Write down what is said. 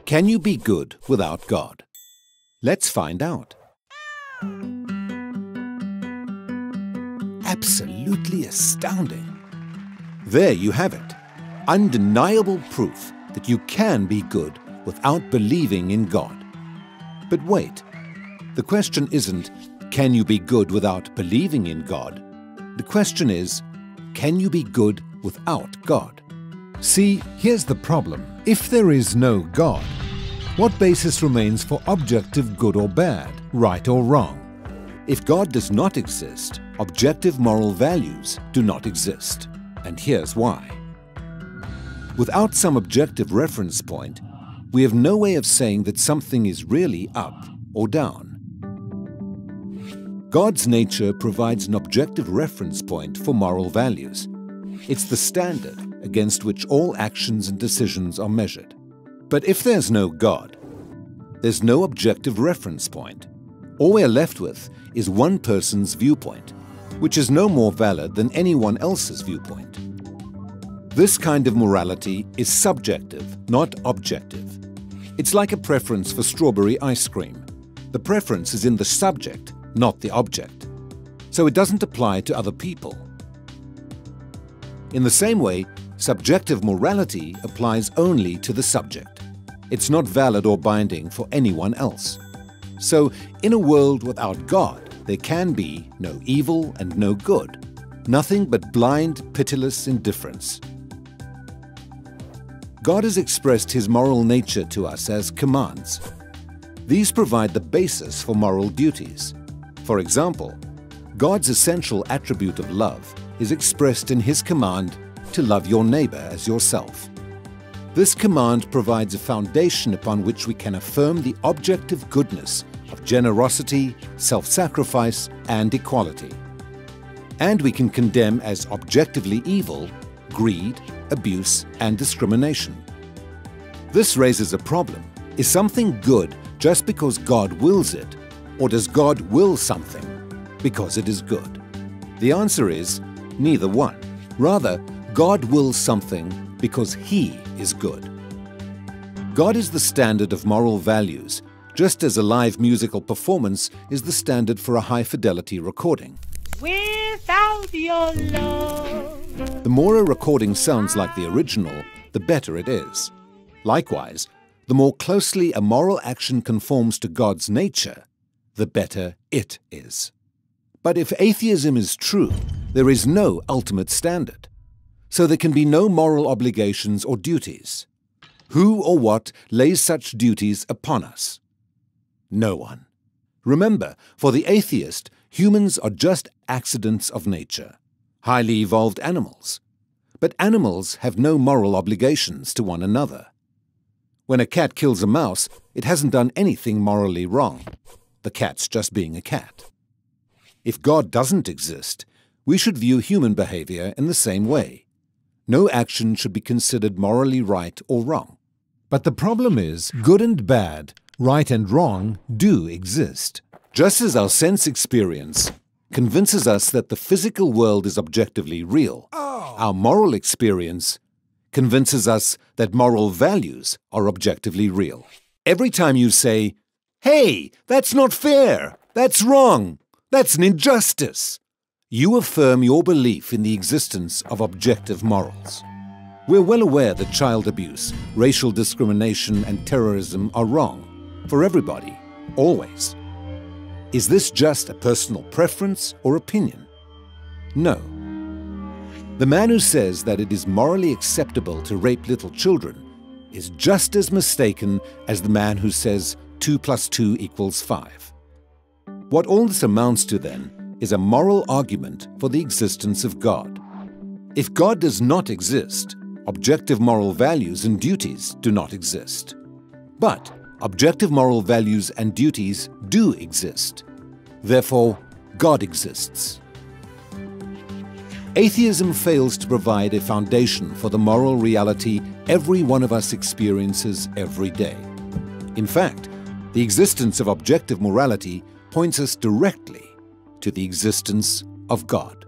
Can you be good without God? Let's find out. Absolutely astounding. There you have it. Undeniable proof that you can be good without believing in God. But wait, the question isn't, can you be good without believing in God? The question is, can you be good without God? See, here's the problem. If there is no God, what basis remains for objective good or bad, right or wrong? If God does not exist, objective moral values do not exist. And here's why. Without some objective reference point, we have no way of saying that something is really up or down. God's nature provides an objective reference point for moral values. It's the standard against which all actions and decisions are measured. But if there's no God, there's no objective reference point. All we're left with is one person's viewpoint, which is no more valid than anyone else's viewpoint. This kind of morality is subjective, not objective. It's like a preference for strawberry ice cream. The preference is in the subject, not the object. So it doesn't apply to other people. In the same way, subjective morality applies only to the subject. It's not valid or binding for anyone else. So, in a world without God, there can be no evil and no good, nothing but blind, pitiless indifference. God has expressed His moral nature to us as commands. These provide the basis for moral duties. For example, God's essential attribute of love is expressed in His command to love your neighbor as yourself. This command provides a foundation upon which we can affirm the objective goodness of generosity, self-sacrifice, and equality. And we can condemn as objectively evil greed, abuse, and discrimination. This raises a problem. Is something good just because God wills it, or does God will something because it is good? The answer is neither one. Rather, God wills something because He is good. God is the standard of moral values, just as a live musical performance is the standard for a high-fidelity recording. Without your love. The more a recording sounds like the original, the better it is. Likewise, the more closely a moral action conforms to God's nature, the better it is. But if atheism is true, there is no ultimate standard. So there can be no moral obligations or duties. Who or what lays such duties upon us? No one. Remember, for the atheist, humans are just accidents of nature, highly evolved animals. But animals have no moral obligations to one another. When a cat kills a mouse, it hasn't done anything morally wrong. The cat's just being a cat. If God doesn't exist, we should view human behavior in the same way. No action should be considered morally right or wrong. But the problem is, good and bad, right and wrong, do exist. Just as our sense experience convinces us that the physical world is objectively real, our moral experience convinces us that moral values are objectively real. Every time you say, "Hey, that's not fair, that's wrong, that's an injustice," you affirm your belief in the existence of objective morals. We're well aware that child abuse, racial discrimination, and terrorism are wrong for everybody, always. Is this just a personal preference or opinion? No. The man who says that it is morally acceptable to rape little children is just as mistaken as the man who says 2 + 2 = 5. What all this amounts to, then, is a moral argument for the existence of God. If God does not exist, objective moral values and duties do not exist. But objective moral values and duties do exist. Therefore, God exists. Atheism fails to provide a foundation for the moral reality every one of us experiences every day. In fact, the existence of objective morality points us directly to the existence of God.